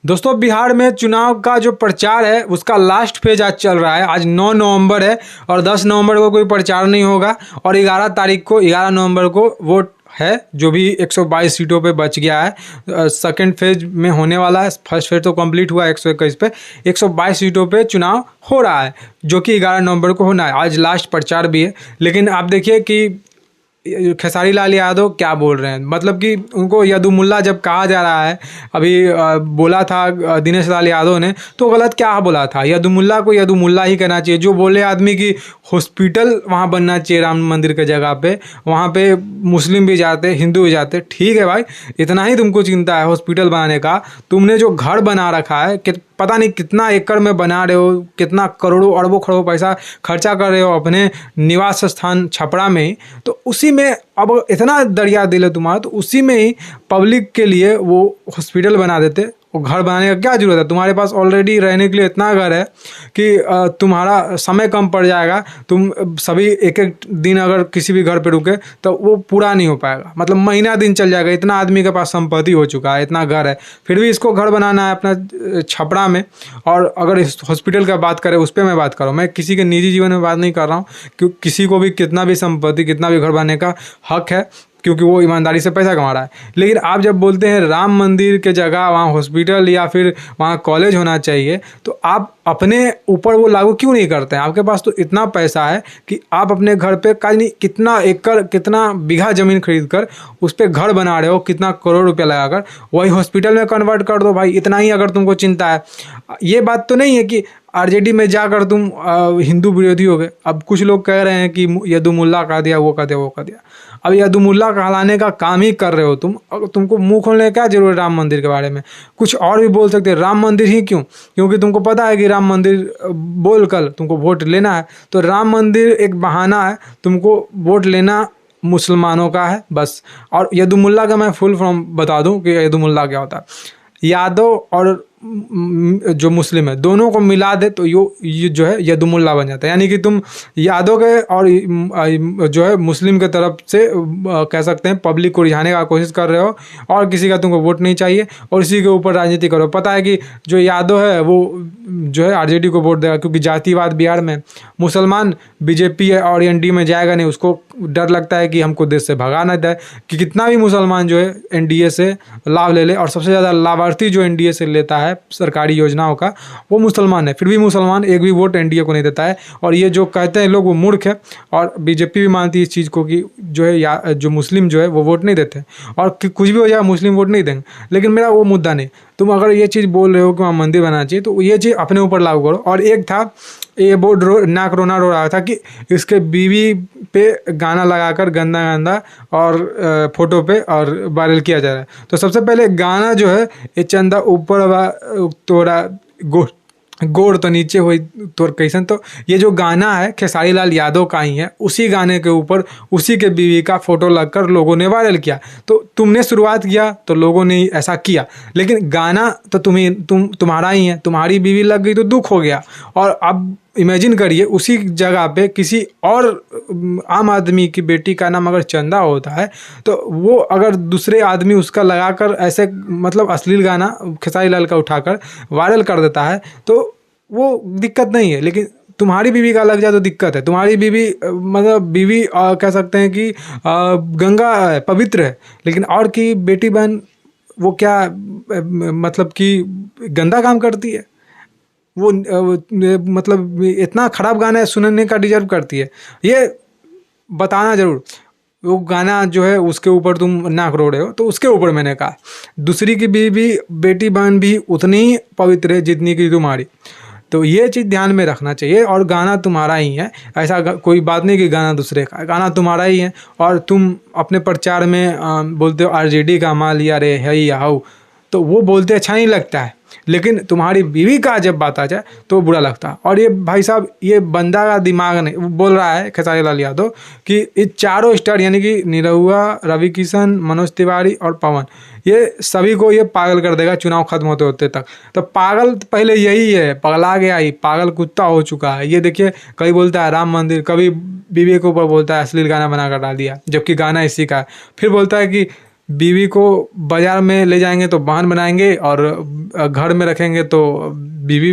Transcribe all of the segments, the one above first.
दोस्तों बिहार में चुनाव का जो प्रचार है उसका लास्ट फेज आज चल रहा है। आज 9 नवंबर है और 10 नवंबर को कोई प्रचार नहीं होगा और 11 नवंबर को वोट है जो भी 122 सीटों पे बच गया है। सेकंड फेज में होने वाला है। फर्स्ट फेज तो कंप्लीट हुआ है 121 पे। 122 सीटों पे चुनाव हो रहा है जो कि 11 नवंबर को होना है। आज लास्ट प्रचार भी है। लेकिन आप देखिए कि खेसारी लाल यादव क्या बोल रहे हैं, मतलब कि उनको यदुमुल्ला जब कहा जा रहा है, अभी बोला था दिनेश लाल यादव ने, तो गलत क्या बोला था। यदुमुल्ला को यदुमुल्ला ही कहना चाहिए। जो बोले आदमी की हॉस्पिटल वहाँ बनना चाहिए राम मंदिर के जगह पे, वहाँ पे मुस्लिम भी जाते, हिंदू भी जाते, ठीक है भाई, इतना ही तुमको चिंता है हॉस्पिटल बनाने का। तुमने जो घर बना रखा है कि पता नहीं कितना एकड़ में बना रहे हो, कितना करोड़ों अरबों खरबों पैसा खर्चा कर रहे हो अपने निवास स्थान छपरा में ही, तो उसी में अब इतना दरिया दिल है तुम्हारा, तो उसी में ही पब्लिक के लिए वो हॉस्पिटल बना देते। वो घर बनाने का क्या ज़रूरत है, तुम्हारे पास ऑलरेडी रहने के लिए इतना घर है कि तुम्हारा समय कम पड़ जाएगा। तुम सभी एक एक दिन अगर किसी भी घर पे रुके तो वो पूरा नहीं हो पाएगा, मतलब महीना दिन चल जाएगा। इतना आदमी के पास संपत्ति हो चुका है, इतना घर है, फिर भी इसको घर बनाना है अपना छपरा में। और अगर इस हॉस्पिटल का बात करें, उस पर मैं बात कर रहा हूँ, मैं किसी के निजी जीवन में बात नहीं कर रहा हूँ, क्योंकि किसी को भी कितना भी संपत्ति, कितना भी घर बनाने का हक है, क्योंकि वो ईमानदारी से पैसा कमा रहा है। लेकिन आप जब बोलते हैं राम मंदिर के जगह वहाँ हॉस्पिटल या फिर वहाँ कॉलेज होना चाहिए, तो आप अपने ऊपर वो लागू क्यों नहीं करते हैं। आपके पास तो इतना पैसा है कि आप अपने घर पे कितना एकड़, कितना बीघा ज़मीन खरीद कर उस पर घर बना रहे हो, कितना करोड़ रुपया लगाकर, वही हॉस्पिटल में कन्वर्ट कर दो भाई। इतना ही अगर तुमको चिंता है। ये बात तो नहीं है कि आरजेडी में जाकर तुम हिंदू विरोधी हो गए। अब कुछ लोग कह रहे हैं कि यदुमुल्ला कह दिया, वो कह दिया, वो कह दिया। अब यदुमुल्ला कहलाने का काम ही कर रहे हो तुम। तुमको मुंह खोलने का क्या जरूरत है राम मंदिर के बारे में। कुछ और भी बोल सकते हैं। राम मंदिर ही क्यों? क्योंकि तुमको पता है कि राम मंदिर बोल कर तुमको वोट लेना है, तो राम मंदिर एक बहाना है, तुमको वोट लेना मुसलमानों का है बस। और यदुमुल्ला का मैं फुल फॉर्म बता दूं कि यदुमुल्ला क्या होता है। यादव और जो मुस्लिम है दोनों को मिला दे तो ये जो है यदुमुल्ला बन जाता है। यानी कि तुम यादव के और जो है मुस्लिम के तरफ से कह सकते हैं पब्लिक को रिझाने का कोशिश कर रहे हो, और किसी का तुमको वोट नहीं चाहिए और इसी के ऊपर राजनीति करो। पता है कि जो यादव है वो जो है आरजेडी को वोट देगा, क्योंकि जातिवाद बिहार में, मुसलमान बीजेपी है और एनडीए में जाएगा नहीं, उसको डर लगता है कि हमको देश से भगा ना जाए, कि कितना भी मुसलमान जो है एनडीए से लाभ ले ले। और सबसे ज़्यादा लाभार्थी जो एनडीए से लेता है सरकारी योजनाओं का, वो मुसलमान है। फिर भी मुसलमान एक भी वोट एनडीए को नहीं देता है। और ये जो कहते हैं लोग वो मूर्ख है, और बीजेपी भी मानती है इस चीज़ को कि जो है या जो मुस्लिम जो है वो वोट नहीं देते, और कुछ भी हो जाए मुस्लिम वोट नहीं देंगे। लेकिन मेरा वो मुद्दा नहीं। तुम अगर ये चीज़ बोल रहे हो कि वहाँ मंदिर बनाना चाहिए, तो ये चीज़ अपने ऊपर लागू करो। और एक था ये बोर्ड नाक रोना रो रहा था कि इसके बीवी पे गाना लगाकर गंदा गंदा और फोटो पे और वायरल किया जा रहा है। तो सबसे पहले गाना जो है ये चंदा ऊपर तोरा गोड़ तो नीचे हुई तोर कैसन, तो ये जो गाना है खेसारी लाल यादव का ही है। उसी गाने के ऊपर उसी के बीवी का फोटो लगकर लोगों ने वायरल किया। तो तुमने शुरुआत किया तो लोगों ने ऐसा किया, लेकिन गाना तो तुम्हारा ही है। तुम्हारी बीवी लग गई तो दुख हो गया। और अब इमेजिन करिए उसी जगह पे किसी और आम आदमी की बेटी का नाम अगर चंदा होता है, तो वो अगर दूसरे आदमी उसका लगाकर ऐसे मतलब अश्लील गाना खेसारी लाल का उठाकर वायरल कर देता है, तो वो दिक्कत नहीं है। लेकिन तुम्हारी बीवी का लग जाए तो दिक्कत है। तुम्हारी बीवी मतलब बीवी कह सकते हैं कि गंगा है, पवित्र है, लेकिन और की बेटी बहन वो क्या मतलब कि गंदा काम करती है। वो मतलब इतना ख़राब गाना है, सुनने का डिजर्व करती है। ये बताना ज़रूर। वो गाना जो है उसके ऊपर तुम नाक रो रहे हो, तो उसके ऊपर मैंने कहा दूसरी की बीवी बेटी बहन भी उतनी ही पवित्र है जितनी की तुम्हारी। तो ये चीज़ ध्यान में रखना चाहिए। और गाना तुम्हारा ही है, ऐसा कोई बात नहीं कि गाना दूसरे का है, गाना तुम्हारा ही है। और तुम अपने प्रचार में बोलते हो आरजेडी का माल या रे है या हो, तो वो बोलते अच्छा नहीं लगता है, लेकिन तुम्हारी बीवी का जब बात आ जाए तो बुरा लगता है। और ये भाई साहब, ये बंदा का दिमाग नहीं, बोल रहा है खेसारी लाल यादव कि ये चारों स्टार यानी कि निरहुआ, रवि किशन, मनोज तिवारी और पवन, ये सभी को ये पागल कर देगा चुनाव खत्म होते होते तक। तो पागल पहले यही है, पगला गया ही, पागल कुत्ता हो चुका है। ये देखिए, कभी बोलता है राम मंदिर, कभी बीवी के ऊपर बोलता है अश्लील गाना बना कर डाल दिया, जबकि गाना इसी का है। फिर बोलता है कि बीवी को बाजार में ले जाएंगे तो बहन बनाएंगे, और घर में रखेंगे तो बीवी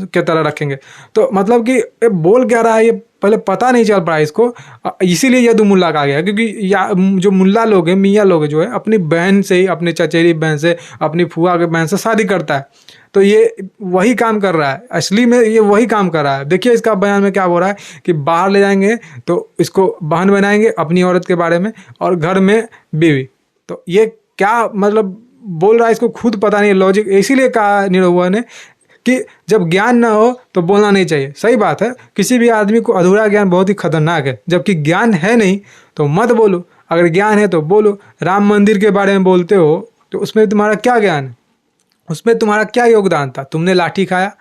के तरह रखेंगे। तो मतलब कि ये बोल क्या रहा है, ये पहले पता नहीं चल पड़ा इसको, इसीलिए यदु मुल्ला कहा गया। क्योंकि जो मुल्ला लोग हैं, मियाँ लोग जो है, अपनी बहन से ही, अपनी चचेरी बहन से, अपनी फुआ के बहन से शादी करता है। तो ये वही काम कर रहा है, असली में ये वही काम कर रहा है। देखिए इसका बयान में क्या हो रहा है कि बाहर ले जाएंगे तो इसको बहन बनाएंगे अपनी औरत के बारे में, और घर में बीवी। तो ये क्या मतलब बोल रहा है, इसको खुद पता नहीं लॉजिक। इसीलिए कहा निरहुआ ने कि जब ज्ञान ना हो तो बोलना नहीं चाहिए। सही बात है, किसी भी आदमी को अधूरा ज्ञान बहुत ही खतरनाक है। जबकि ज्ञान है नहीं तो मत बोलो, अगर ज्ञान है तो बोलो। राम मंदिर के बारे में बोलते हो तो उसमें तुम्हारा क्या ज्ञान है, उसमें तुम्हारा क्या योगदान था? तुमने लाठी खाया।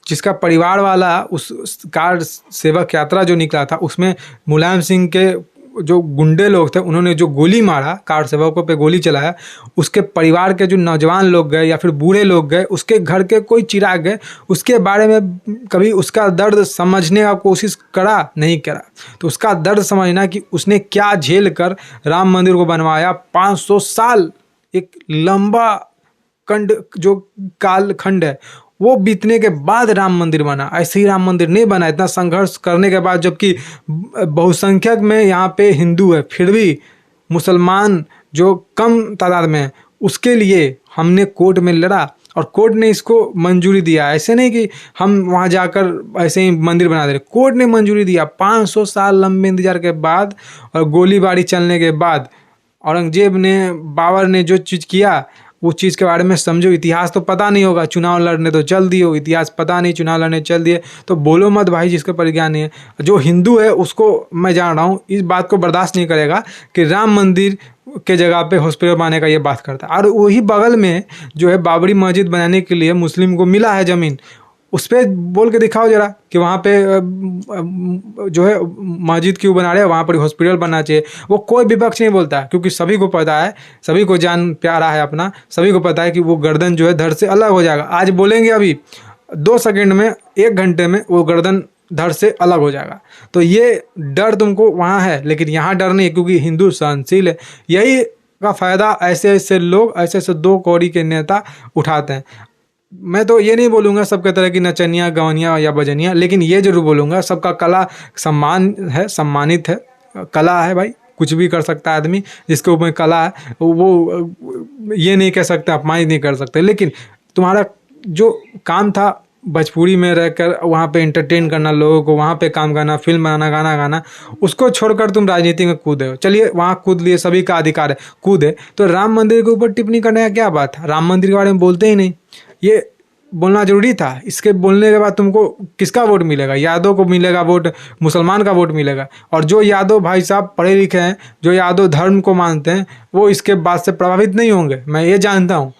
जिसका परिवार वाला उस कार सेवक यात्रा जो निकला था उसमें मुलायम सिंह के जो गुंडे लोग थे उन्होंने जो गोली मारा, कार सेवकों पे गोली चलाया, उसके परिवार के जो नौजवान लोग गए या फिर बूढ़े लोग गए, उसके घर के कोई चिराग गए, उसके बारे में कभी उसका दर्द समझने का कोशिश करा? नहीं करा। तो उसका दर्द समझना कि उसने क्या झेल कर राम मंदिर को बनवाया। 500 साल एक लंबा खंड, जो काल खंड है, वो बीतने के बाद राम मंदिर बना। ऐसे ही राम मंदिर नहीं बना, इतना संघर्ष करने के बाद। जबकि बहुसंख्यक में यहाँ पे हिंदू है, फिर भी मुसलमान जो कम तादाद में है, उसके लिए हमने कोर्ट में लड़ा और कोर्ट ने इसको मंजूरी दिया। ऐसे नहीं कि हम वहाँ जाकर ऐसे ही मंदिर बना दे रहे, कोर्ट ने मंजूरी दिया। 500 साल लंबे इंतजार के बाद और गोलीबारी चलने के बाद औरंगजेब ने, बाबर ने जो चीज़ किया, वो चीज़ के बारे में समझो। इतिहास तो पता नहीं होगा, चुनाव लड़ने तो चल दिए हो, इतिहास पता नहीं, चुनाव लड़ने चल दिए, तो बोलो मत भाई जिसका परिज्ञान नहीं है। जो हिंदू है उसको मैं जान रहा हूँ, इस बात को बर्दाश्त नहीं करेगा कि राम मंदिर के जगह पे हॉस्पिटल बनाने का ये बात करता है। और वही बगल में जो है बाबरी मस्जिद बनाने के लिए मुस्लिम को मिला है ज़मीन, उस पर बोल के दिखाओ जरा कि वहाँ पे जो है मस्जिद क्यों बना रहे हैं, वहाँ पर हॉस्पिटल बनना चाहिए। वो कोई विपक्ष नहीं बोलता है, क्योंकि सभी को पता है, सभी को जान प्यारा है अपना, सभी को पता है कि वो गर्दन जो है धड़ से अलग हो जाएगा। आज बोलेंगे अभी 2 सेकंड में, 1 घंटे में वो गर्दन धड़ से अलग हो जाएगा। तो ये डर तुमको वहाँ है, लेकिन यहाँ डर नहीं, क्योंकि हिंदू सहनशील है। यही का फ़ायदा ऐसे ऐसे लोग, ऐसे ऐसे 2 कौड़ी के नेता उठाते हैं। मैं तो ये नहीं बोलूँगा सबके तरह की नचनिया, गवनिया या बजनिया, लेकिन ये जरूर बोलूँगा सबका कला सम्मान है, सम्मानित है। कला है भाई, कुछ भी कर सकता है आदमी जिसके ऊपर कला है। वो ये नहीं कह सकते, अपमानित नहीं कर सकते। लेकिन तुम्हारा जो काम था भोजपुरी में रहकर वहाँ पे एंटरटेन करना लोगों को, वहाँ पे काम करना, फिल्म बनाना, गाना गाना, उसको छोड़कर तुम राजनीति में कूदे हो। चलिए वहाँ कूद लिए, सभी का अधिकार है, कूदे। तो राम मंदिर के ऊपर टिप्पणी करने का क्या बात है? राम मंदिर के बारे में बोलते ही नहीं, ये बोलना जरूरी था। इसके बोलने के बाद तुमको किसका वोट मिलेगा? यादव को मिलेगा वोट, मुसलमान का वोट मिलेगा। और जो यादव भाई साहब पढ़े लिखे हैं, जो यादव धर्म को मानते हैं, वो इसके बात से प्रभावित नहीं होंगे, मैं ये जानता हूँ।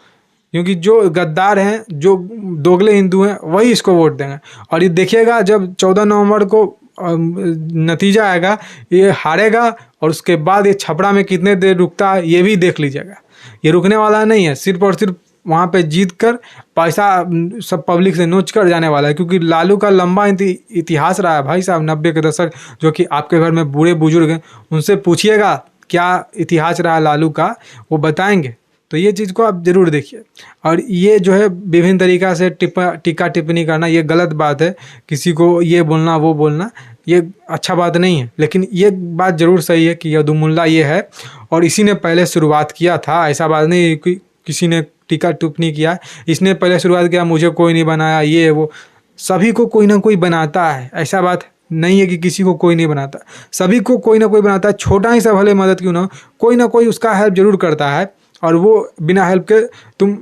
क्योंकि जो गद्दार हैं, जो दोगले हिंदू हैं, वही इसको वोट देंगे। और ये देखिएगा जब 14 नवंबर को नतीजा आएगा, ये हारेगा और उसके बाद ये छपरा में कितने देर रुकता है ये भी देख लीजिएगा। ये रुकने वाला नहीं है, सिर्फ और सिर्फ वहाँ पे जीत कर पैसा सब पब्लिक से नोच कर जाने वाला है। क्योंकि लालू का लंबा इतिहास रहा है भाई साहब, 90 के दशक, जो कि आपके घर में बूढ़े बुजुर्ग हैं, उनसे पूछिएगा क्या इतिहास रहा लालू का, वो बताएंगे। तो ये चीज़ को आप ज़रूर देखिए। और ये जो है विभिन्न तरीक़ा से टीका टिप्पणी करना, ये गलत बात है। किसी को ये बोलना वो बोलना, ये अच्छा बात नहीं है। लेकिन ये बात ज़रूर सही है कि यदु मुल्ला ये है और इसी ने पहले शुरुआत किया था। ऐसा बात नहीं कि किसी ने टीका टिप्पणी किया, इसने पहले शुरुआत किया, मुझे कोई नहीं बनाया, ये वो। सभी को कोई ना कोई बनाता है, ऐसा बात नहीं है कि किसी को कोई नहीं बनाता, सभी को कोई ना कोई बनाता है। छोटा ही सा भले मदद क्यों ना हो, कोई ना कोई उसका हेल्प ज़रूर करता है। और वो बिना हेल्प के तुम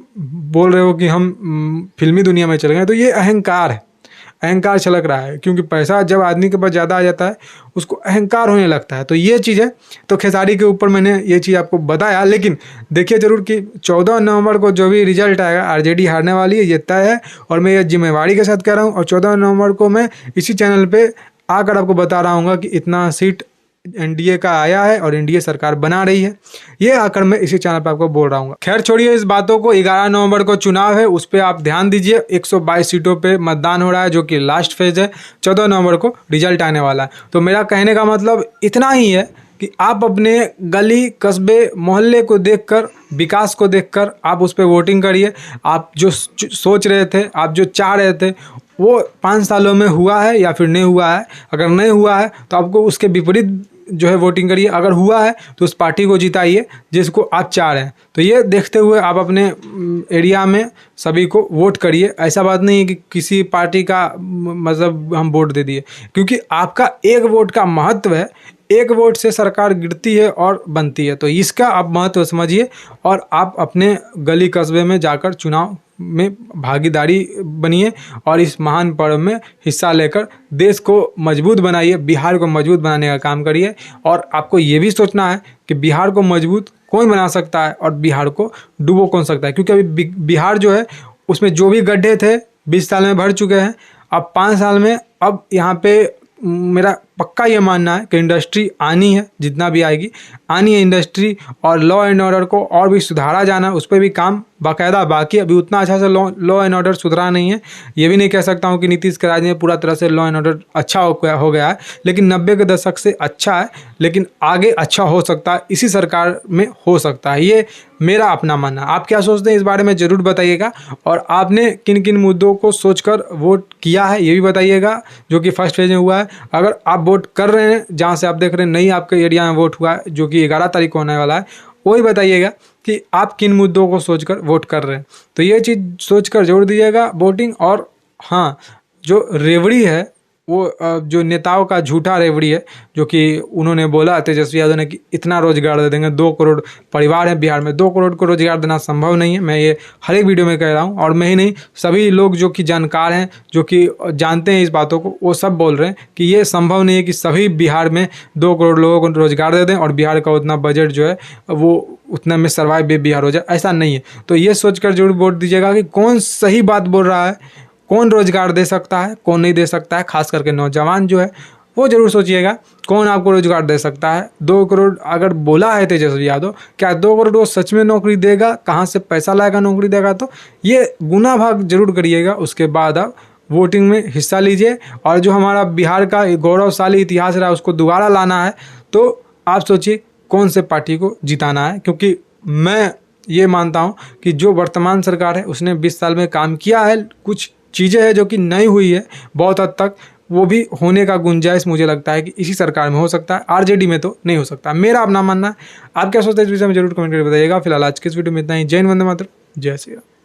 बोल रहे हो कि हम फिल्मी दुनिया में चले गए, तो ये अहंकार है, अहंकार छलक रहा है। क्योंकि पैसा जब आदमी के पास ज़्यादा आ जाता है उसको अहंकार होने लगता है। तो ये चीज़ है। तो खेसारी के ऊपर मैंने ये चीज़ आपको बताया। लेकिन देखिए ज़रूर कि 14 नवंबर को जो भी रिजल्ट आएगा, आरजेडी हारने वाली है, ये तय है। और मैं ये जिम्मेवारी के साथ कह रहा हूँ। और 14 नवंबर को मैं इसी चैनल पर आकर आपको बता रहा हूँ कि इतना सीट एनडीए का आया है और एनडीए सरकार बना रही है, ये आकर मैं इसी चैनल पर आपको बोल रहा हूँ। खैर छोड़िए इस बातों को। 11 नवंबर को चुनाव है, उस पर आप ध्यान दीजिए। 122 सीटों पे मतदान हो रहा है, जो कि लास्ट फेज है। 14 नवंबर को रिजल्ट आने वाला है। तो मेरा कहने का मतलब इतना ही है कि आप अपने गली कस्बे मोहल्ले को देखकर, विकास को देखकर आप उस पर वोटिंग करिए। आप जो सोच रहे थे, आप जो चाह रहे थे, वो 5 सालों में हुआ है या फिर नहीं हुआ है। अगर नहीं हुआ है तो आपको उसके विपरीत जो है वोटिंग करिए। अगर हुआ है तो उस पार्टी को जिताइए जिसको आप चाह रहे हैं। तो ये देखते हुए आप अपने एरिया में सभी को वोट करिए। ऐसा बात नहीं है कि किसी पार्टी का मतलब हम वोट दे दिए, क्योंकि आपका एक वोट का महत्व है। एक वोट से सरकार गिरती है और बनती है। तो इसका आप महत्व समझिए और आप अपने गली कस्बे में जाकर चुनाव में भागीदारी बनिए और इस महान पर्व में हिस्सा लेकर देश को मजबूत बनाइए, बिहार को मजबूत बनाने का काम करिए। और आपको ये भी सोचना है कि बिहार को मजबूत कौन बना सकता है और बिहार को डुबो कौन सकता है, क्योंकि अभी बिहार जो है उसमें जो भी गड्ढे थे 20 साल में भर चुके हैं। अब 5 साल में अब यहाँ पे मेरा पक्का ये मानना है कि इंडस्ट्री आनी है, जितना भी आएगी आनी है इंडस्ट्री। और लॉ एंड ऑर्डर को और भी सुधारा जाना है, उस पर भी काम बाकायदा बाकी। अभी उतना अच्छा से लॉ एंड ऑर्डर सुधरा नहीं है। ये भी नहीं कह सकता हूँ कि नीतीश के राज में पूरा तरह से लॉ एंड ऑर्डर अच्छा हो गया है, लेकिन 90 के दशक से अच्छा है। लेकिन आगे अच्छा हो सकता है, इसी सरकार में हो सकता है। ये मेरा अपना मानना है। आप क्या सोचते हैं इस बारे में ज़रूर बताइएगा। और आपने किन किन मुद्दों को सोचकर वोट किया है ये भी बताइएगा, जो कि फर्स्ट फेज में हुआ है। अगर आप वोट कर रहे हैं, जहाँ से आप देख रहे हैं नहीं आपके एरिया में वोट हुआ है, जो कि 11 तारीख को होने वाला है, वही बताइएगा कि आप किन मुद्दों को सोचकर वोट कर रहे हैं। तो ये चीज़ सोचकर जोड़ दीजिएगा वोटिंग। और हाँ, जो रेवड़ी है वो जो नेताओं का झूठा रेवड़ी है, जो कि उन्होंने बोला तेजस्वी यादव ने कि इतना रोजगार दे देंगे, 2 करोड़ परिवार हैं बिहार में, 2 करोड़ को रोजगार देना संभव नहीं है। मैं ये हर एक वीडियो में कह रहा हूँ, और मैं ही नहीं, सभी लोग जो कि जानकार हैं, जो कि जानते हैं इस बातों को, वो सब बोल रहे हैं कि ये संभव नहीं है कि सभी बिहार में 2 करोड़ लोगों को रोजगार दे दें और बिहार का उतना बजट जो है वो उतना में सर्वाइव बिहार हो जाए। ऐसा नहीं है। तो ये सोचकर जरूर वोट दीजिएगा कि कौन सही बात बोल रहा है, कौन रोजगार दे सकता है, कौन नहीं दे सकता है। खास करके नौजवान जो है वो जरूर सोचिएगा कौन आपको रोजगार दे सकता है। 2 करोड़ अगर बोला है तेजस्वी यादव, क्या 2 करोड़ वो सच में नौकरी देगा, कहाँ से पैसा लाएगा नौकरी देगा? तो ये गुना भाग जरूर करिएगा। उसके बाद आप वोटिंग में हिस्सा लीजिए। और जो हमारा बिहार का गौरवशाली इतिहास रहा है उसको दोबारा लाना है, तो आप सोचिए कौन से पार्टी को जिताना है। क्योंकि मैं ये मानता हूँ कि जो वर्तमान सरकार है उसने 20 साल में काम किया है। कुछ चीज़ें हैं जो कि नहीं हुई है बहुत हद तक, वो भी होने का गुंजाइश मुझे लगता है कि इसी सरकार में हो सकता है। आरजेडी में तो नहीं हो सकता, मेरा अपना मानना है। आप क्या सोचते हैं इस विषय में जरूर कमेंट करके बताइएगा। फिलहाल आज के इस वीडियो में इतना ही। जय हिंद, वंदे मातरम, जय श्री राम।